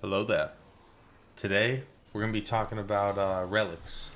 Hello there. Today we're going to be talking about relics.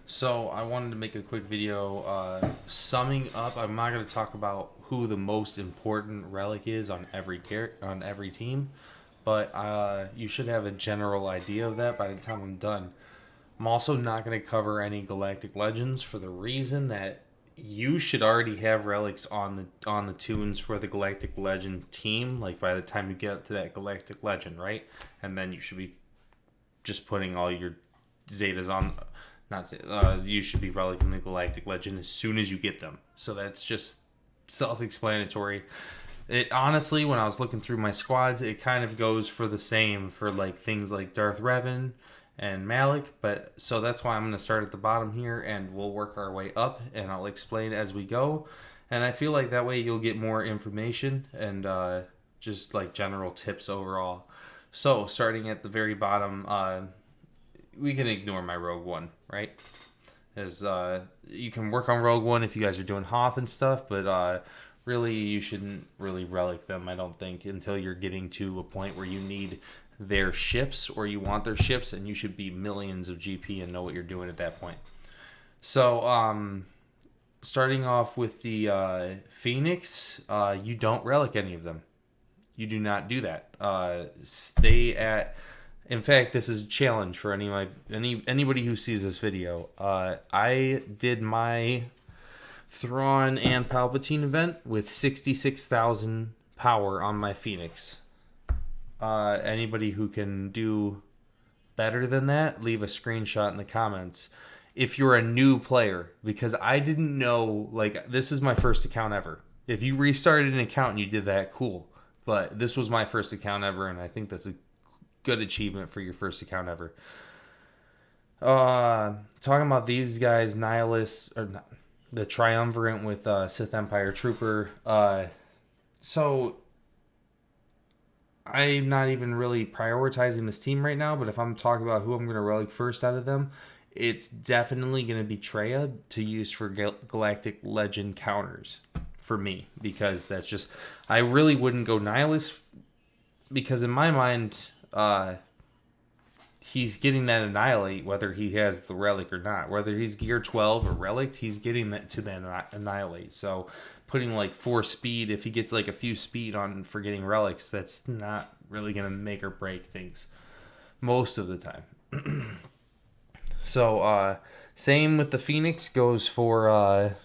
So I wanted to make a quick video summing up. I'm not going to talk about who the most important relic is on on every team, but you should have a general idea of that by the time I'm done. I'm also not going to cover any galactic legends for the reason that you should already have relics on the tunes for the galactic legend team, like by the time you get to that galactic legend, right? And then you should be just putting all your zetas on. Not Zeta, you should be relicing the galactic legend as soon as you get them. So that's just self-explanatory. It honestly, when I was looking through my squads, it kind of goes for the same for like things like Darth Revan and Malik, but so that's why I'm going to start at the bottom here and we'll work our way up and I'll explain as we go. And I feel like that way you'll get more information and just like general tips overall. So starting at the very bottom, we can ignore my Rogue One, right? As you can work on Rogue One if you guys are doing Hoth and stuff, but really you shouldn't really relic them, I don't think, until you're getting to a point where you need their ships or you want their ships, and you should be millions of GP and know what you're doing at that point. So starting off with the Phoenix, you don't relic any of them. You do not do that. Stay at. In fact, this is a challenge for anybody who sees this video. I did my Thrawn and Palpatine event with 66,000 power on my Phoenix. Anybody who can do better than that, leave a screenshot in the comments. If you're a new player, because I didn't know, like, this is my first account ever. If you restarted an account and you did that, cool. But this was my first account ever, and I think that's a good achievement for your first account ever. Talking about these guys, Nihilist, or not, the Triumvirate with Sith Empire Trooper. So I'm not even really prioritizing this team right now, but if I'm talking about who I'm going to relic first out of them, it's definitely going to be Traya to use for Galactic Legend counters for me, because that's just, I really wouldn't go Nihilist, because in my mind, he's getting that Annihilate whether he has the relic or not. Whether he's gear 12 or relic, he's getting that to the Annihilate. So putting like 4 speed, if he gets like a few speed on for getting relics, that's not really going to make or break things most of the time. So same with the Phoenix, goes for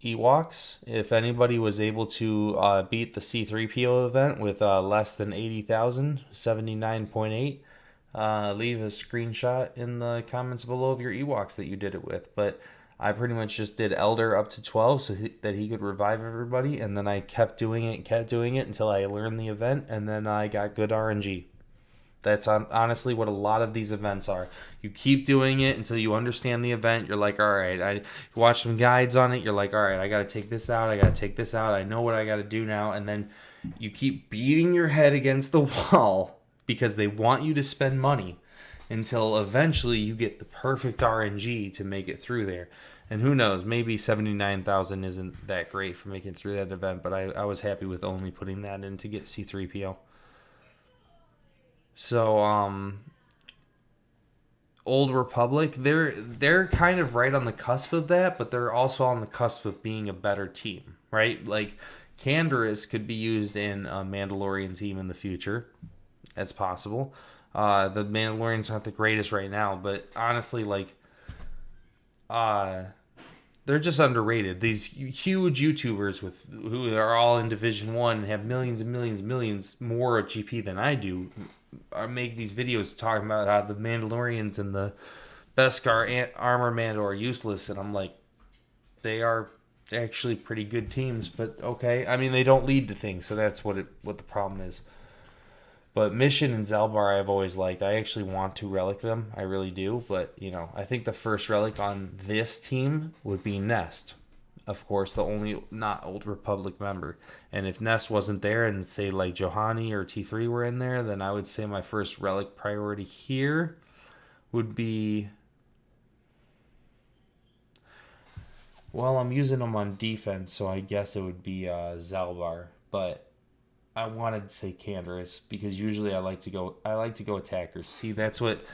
Ewoks. If anybody was able to beat the C3PO event with less than 80,000, 79.8, leave a screenshot in the comments below of your Ewoks that you did it with. But I pretty much just did Elder up to 12 so that he could revive everybody, and then I kept doing it until I learned the event, and then I got good RNG. That's honestly what a lot of these events are. You keep doing it until you understand the event. You're like, all right, I watch some guides on it. You're like, all right, I got to take this out. I got to take this out. I know what I got to do now. And then you keep beating your head against the wall because they want you to spend money until eventually you get the perfect RNG to make it through there. And who knows, maybe 79,000 isn't that great for making it through that event, but I was happy with only putting that in to get C3PO. So, Old Republic, they're kind of right on the cusp of that, but they're also on the cusp of being a better team, right? Like, Canderous could be used in a Mandalorian team in the future. That's possible. The Mandalorians aren't the greatest right now, but honestly, like, they're just underrated. These huge YouTubers who are all in Division 1 and have millions and millions and millions more GP than I do make these videos talking about how the Mandalorians and the Beskar armor Mando are useless, and I'm like, they are actually pretty good teams, but okay. I mean, they don't lead to things, so that's what the problem is. But Mission and Zelbar I've always liked. I actually want to relic them. I really do. But, I think the first relic on this team would be Nest. Of course, the only not Old Republic member. And if Nest wasn't there and say like Johanny or T3 were in there, then I would say my first relic priority here would be... Well, I'm using them on defense, so I guess it would be Zalbar. But I wanted to say Canderous because usually I like to go attackers. See, that's what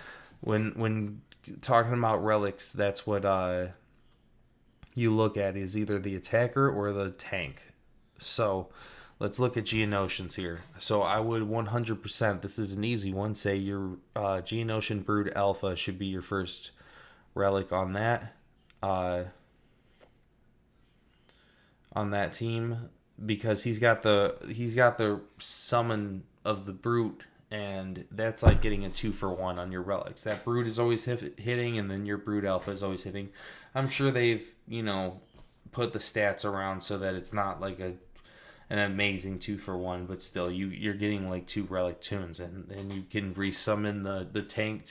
when talking about relics, that's what you look at is either the attacker or the tank. So let's look at Geonosians here. So I would 100%, this is an easy one, say your Geonosian Brood Alpha should be your first relic uh, on that team because he's got the summon of the brute, and that's like getting a 2-for-1 on your relics. That brute is always hitting, and then your brood alpha is always hitting. I'm sure they've put the stats around so that it's not like an amazing 2-for-1, but still you're getting like 2 relic tunes, and you can resummon the tank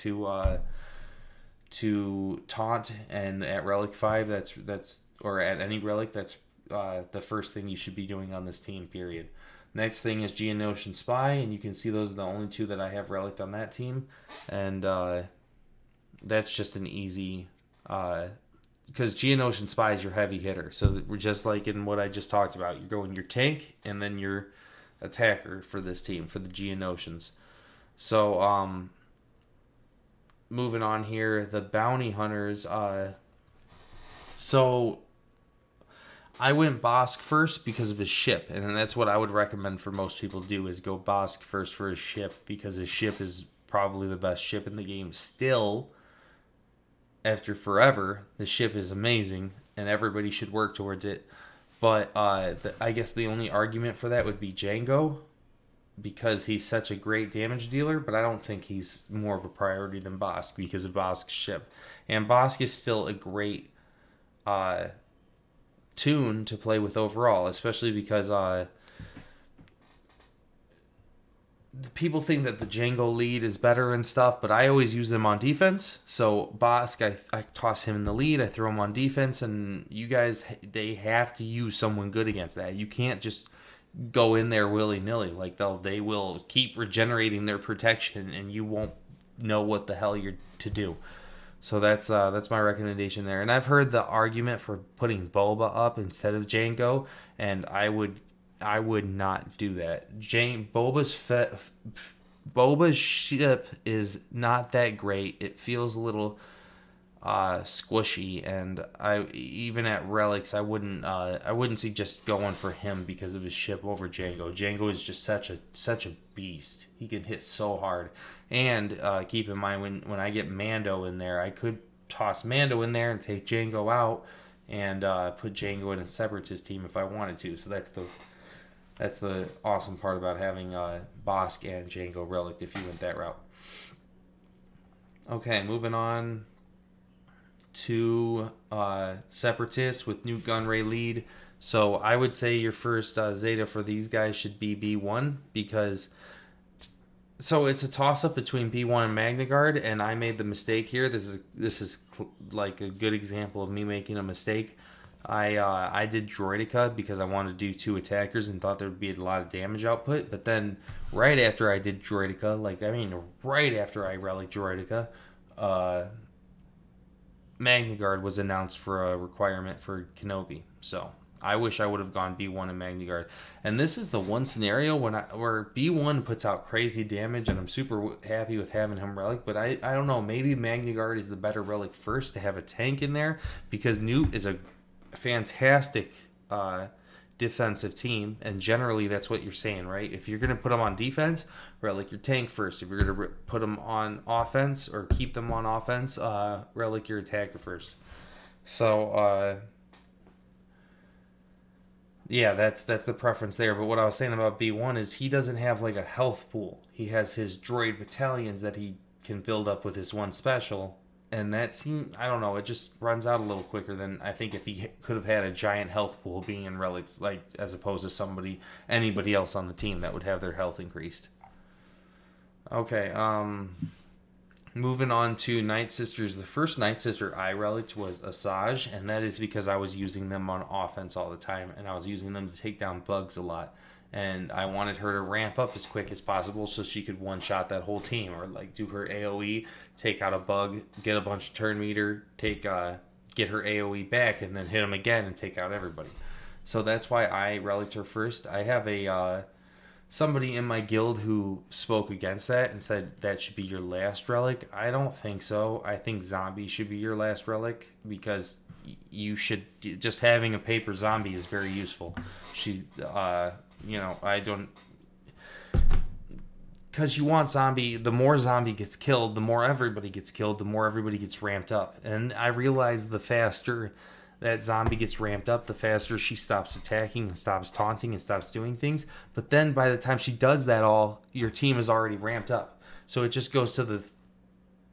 to taunt, and at relic 5 that's or at any relic that's the first thing you should be doing on this team, period. Next thing is Geonosian Spy, and you can see those are the only 2 that I have relicked on that team, and that's just an easy because Geonosian Spy is your heavy hitter. So we're just like in what I just talked about. You're going your tank and then your attacker for this team, for the Geonosians. So moving on here, the bounty hunters. So I went Bosk first because of his ship, and that's what I would recommend for most people to do is go Bosk first for his ship, because his ship is probably the best ship in the game still. After forever, the ship is amazing, and everybody should work towards it. But I guess the only argument for that would be Jango, because he's such a great damage dealer, but I don't think he's more of a priority than Bosk because of Bosk's ship. And Bosk is still a great tune to play with overall, especially because people think that the Jango lead is better and stuff, but I always use them on defense. So Bosk, I toss him in the lead, I throw him on defense, and you guys, they have to use someone good against that. You can't just go in there willy-nilly. Like they will keep regenerating their protection, and you won't know what the hell you're to do. So that's my recommendation there. And I've heard the argument for putting Boba up instead of Jango, and I would not do that. Boba's ship is not that great. It feels a little squishy, and even at relics, I wouldn't suggest going for him because of his ship over Jango. Jango is just such a beast. He can hit so hard. And keep in mind when I get Mando in there, I could toss Mando in there and take Jango out and put Jango in a Separatist team if I wanted to. So that's the awesome part about having Bosk and Jango relic if you went that route. Okay, moving on to Separatists with Nute Gunray lead. So I would say your first Zeta for these guys should be B1 because... So it's a toss-up between B1 and Magna Guard, and I made the mistake here. This is like a good example of me making a mistake. I did Droidica because I wanted to do 2 attackers and thought there would be a lot of damage output. But then right after I did Droidica, right after I relic Droidica, Magna Guard was announced for a requirement for Kenobi. So I wish I would have gone B1 and Magna Guard. And this is the one scenario where B1 puts out crazy damage, and I'm super happy with having him relic. But I don't know, maybe Magna Guard is the better relic first to have a tank in there, because Nute is a fantastic defensive team, and generally that's what you're saying, right? If you're going to put them on defense, relic your tank first. If you're going to put them on offense or keep them on offense, relic your attacker first. So yeah, that's the preference there. But what I was saying about B1 is he doesn't have like a health pool. He has his droid battalions that he can build up with his one special, and that seems, I don't know, it just runs out a little quicker than I think if he could have had a giant health pool being in relics, like as opposed to anybody else on the team that would have their health increased. Okay, moving on to Nightsisters. The first Nightsister I relicked was Asajj, and that is because I was using them on offense all the time, and I was using them to take down bugs a lot. And I wanted her to ramp up as quick as possible so she could one-shot that whole team, or like do her AoE, take out a bug, get a bunch of turn meter, get her AoE back, and then hit them again and take out everybody. So that's why I relicked her first. I have a somebody in my guild who spoke against that and said that should be your last relic. I don't think so. I think zombie should be your last relic because you should just having a paper zombie is very useful. I don't, because you want zombie. The more zombie gets killed, the more everybody gets killed, the more everybody gets ramped up. And I realize the faster that zombie gets ramped up, the faster she stops attacking and stops taunting and stops doing things. But then by the time she does that all, your team is already ramped up. So it just goes to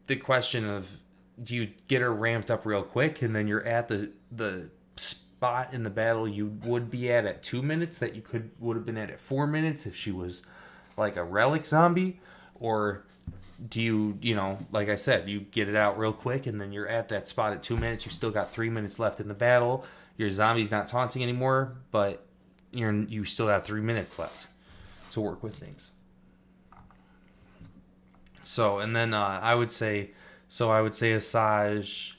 the question of, do you get her ramped up real quick and then you're at the spot in the battle you would be at 2 minutes that you would have been at 4 minutes if she was like a relic zombie? Or do you, like I said, you get it out real quick and then you're at that spot at 2 minutes, you still got 3 minutes left in the battle, your zombie's not taunting anymore, but you still have 3 minutes left to work with things. So, and then I would say Asajj,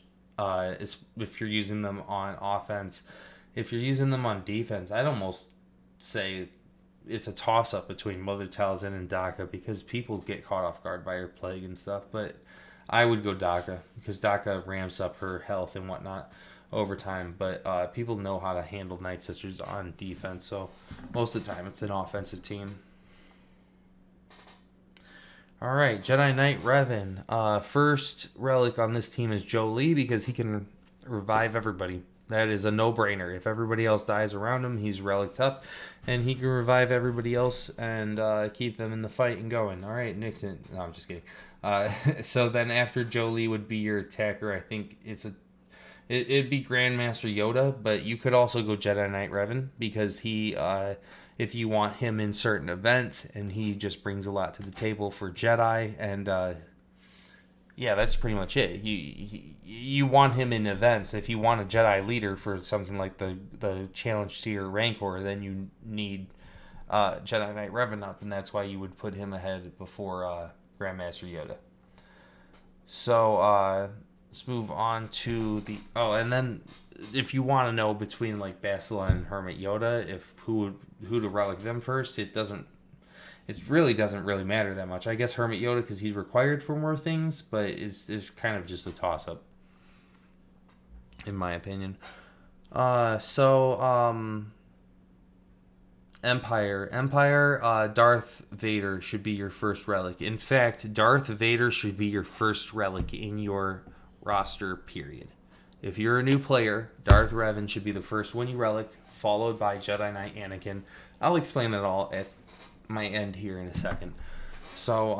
if you're using them on offense. If you're using them on defense, I'd almost say it's a toss-up between Mother Talzin and Daka because people get caught off guard by her plague and stuff. But I would go Daka because Daka ramps up her health and whatnot over time. But people know how to handle Nightsisters on defense, so most of the time it's an offensive team. All right, Jedi Knight Revan. First relic on this team is Jolee because he can revive everybody. That is a no-brainer. If everybody else dies around him, he's reliced up, and he can revive everybody else and keep them in the fight and going. All right, Nixon. No, I'm just kidding. So then after Jolee would be your attacker. I think it'd be Grandmaster Yoda, but you could also go Jedi Knight Revan because he, if you want him in certain events, and he just brings a lot to the table for Jedi, and yeah, that's pretty much it. You want him in events. If you want a Jedi leader for something like the challenge tier Rancor, then you need Jedi Knight Revan up, and that's why you would put him ahead before Grandmaster Yoda. So let's move on to the and then if you want to know between like Bastila and Hermit Yoda, who to relic them first, it really doesn't really matter that much. I guess Hermit Yoda because he's required for more things, but it's kind of just a toss-up, in my opinion. Empire, Darth Vader should be your first relic. In fact, Darth Vader should be your first relic in your roster, period. If you're a new player, Darth Revan should be the first one you relic, followed by Jedi Knight Anakin. I'll explain that all at my end here in a second. So,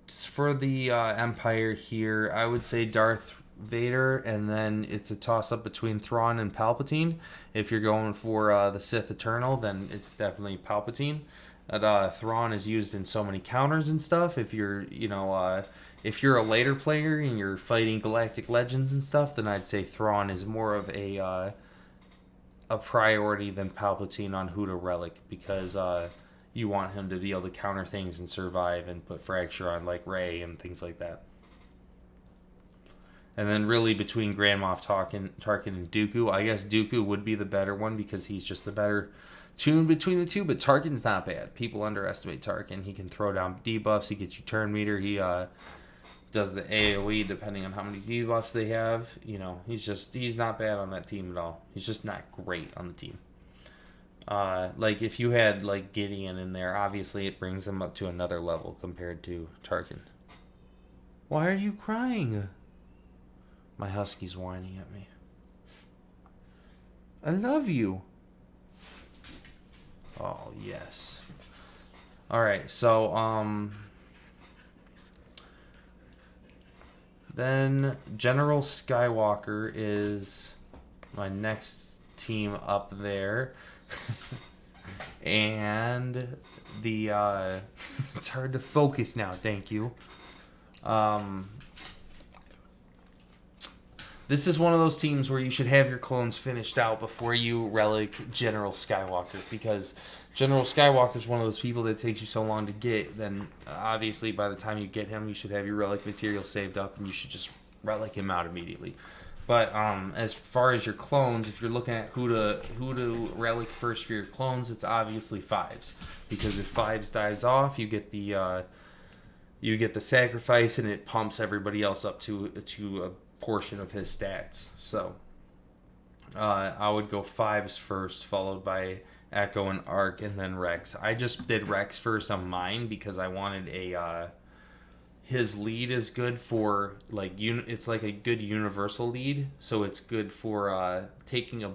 for the Empire here, I would say Darth Vader, and then it's a toss-up between Thrawn and Palpatine. If you're going for the Sith Eternal, then it's definitely Palpatine. Thrawn is used in so many counters and stuff. If you're, if you're a later player and you're fighting Galactic Legends and stuff, then I'd say Thrawn is more of a priority than Palpatine on who to relic, because you want him to be able to counter things and survive and put Fracture on like Rey and things like that. And then really between Grand Moff Tarkin and Dooku, I guess Dooku would be the better one because he's just the better tune between the two, but Tarkin's not bad. People underestimate Tarkin. He can throw down debuffs, he gets you turn meter, he does the AoE depending on how many debuffs they have. He's not bad on that team at all. He's just not great on the team. Like if you had like Gideon in there, obviously it brings them up to another level compared to Tarkin. Why are you crying? My husky's whining at me. I love you. Oh, yes. Alright, so, then General Skywalker is my next team up there. And the, it's hard to focus now, thank you. This is one of those teams where you should have your clones finished out before you relic General Skywalker, because General Skywalker is one of those people that takes you so long to get. Then obviously by the time you get him, you should have your relic material saved up and you should just relic him out immediately. But as far as your clones, if you're looking at who to relic first for your clones, it's obviously fives, because if fives dies off, you get the sacrifice, and it pumps everybody else up to a portion of his stats. So I would go fives first, followed by Echo and Arc, and then Rex. I just did Rex first on mine because I wanted a his lead is good for it's like a good universal lead, so it's good for taking a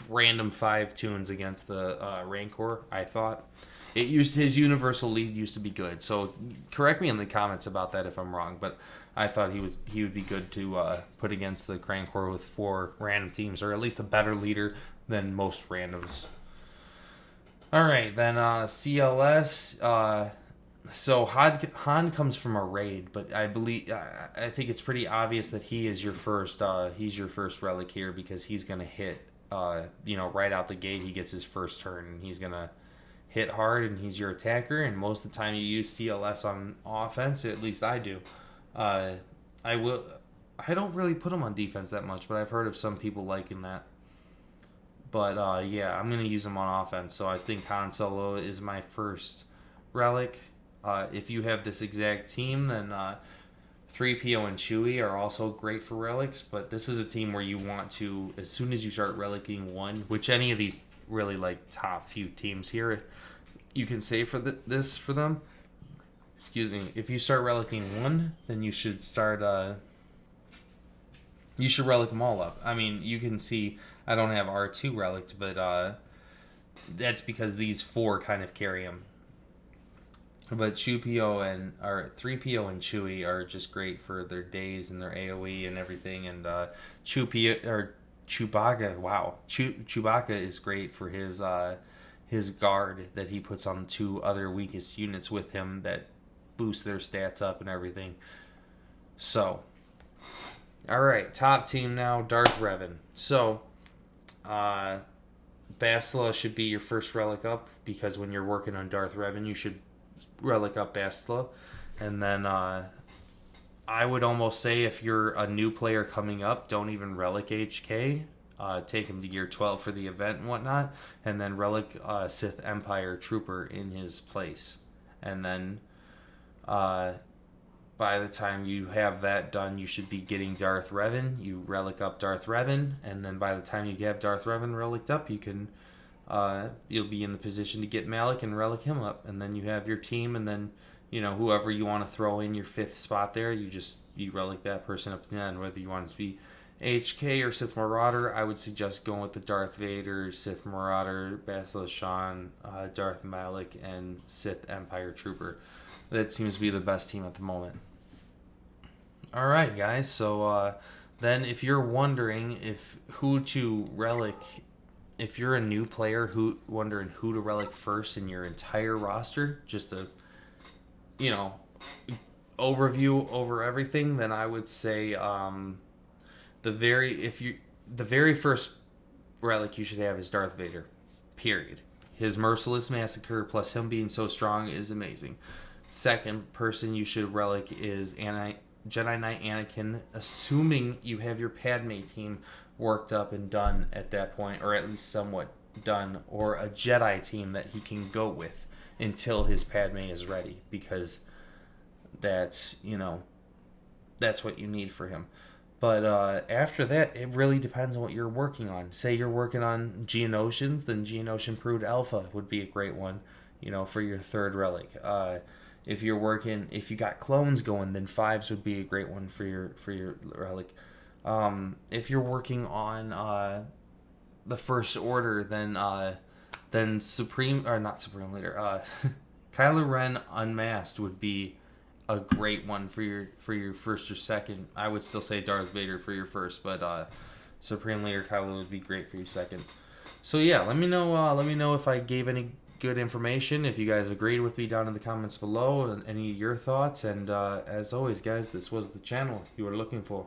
random 5 tunes against the Rancor. I thought his universal lead used to be good, so correct me in the comments about that if I'm wrong, but I thought he would be good to put against the Rancor with 4 random teams, or at least a better leader than most randoms. All right, then CLS. So Han comes from a raid, but I think it's pretty obvious that he is your first. He's your first relic here, because he's gonna hit. Right out the gate, he gets his first turn, and he's gonna hit hard, and he's your attacker. And most of the time, you use CLS on offense. At least I do. I don't really put him on defense that much, but I've heard of some people liking that. But yeah, I'm gonna use him on offense. So I think Han Solo is my first relic. If you have this exact team, then 3PO and Chewie are also great for relics, but this is a team where you want to, as soon as you start relicking one, which any of these really top few teams here, you can say for this for them. Excuse me. If you start relicking one, then you should start. You should relic them all up. I mean, you can see I don't have R2 relicked, but that's because these 4 kind of carry them. But 3PO and Chewie are just great for their days and their AoE and everything. And Chewbacca, wow, Chewbacca is great for his guard that he puts on 2 other weakest units with him that boost their stats up and everything. So, all right, top team now, Darth Revan. So, Bastila should be your first relic up, because when you're working on Darth Revan, you should relic up Bastila. And then I would almost say, if you're a new player coming up, don't even relic HK. Take him to gear 12 for the event and whatnot, and then relic Sith Empire Trooper in his place. And then by the time you have that done, you should be getting Darth Revan. You relic up Darth Revan, and then by the time you have Darth Revan reliced up, you can you'll be in the position to get Malik and relic him up, and then you have your team, and then whoever you want to throw in your 5th spot there, you relic that person up to the end. Whether you want it to be HK or Sith Marauder, I would suggest going with the Darth Vader, Sith Marauder, Bastila Shan, Darth Malik, and Sith Empire Trooper. That seems to be the best team at the moment. All right, guys. So then, if you're wondering who to relic. If you're a new player wondering who to relic first in your entire roster, just a overview over everything, then I would say the very first relic you should have is Darth Vader. Period. His merciless massacre plus him being so strong is amazing. Second person you should relic is Jedi Knight Anakin, assuming you have your Padme team worked up and done at that point, or at least somewhat done, or a Jedi team that he can go with until his Padme is ready, because that's what you need for him. But after that, it really depends on what you're working on. Say you're working on Geonosians, then Geonosian Brood Alpha would be a great one, for your 3rd relic. If you got clones going, then 5s would be a great one for your relic. If you're working on the First Order, then Supreme, or not Supreme Leader, Kylo Ren Unmasked would be a great one for your first or second. I would still say Darth Vader for your first, but Supreme Leader Kylo would be great for your second. So yeah, let me know if I gave any good information, if you guys agreed with me down in the comments below, and any of your thoughts. And as always, guys, this was the channel you were looking for.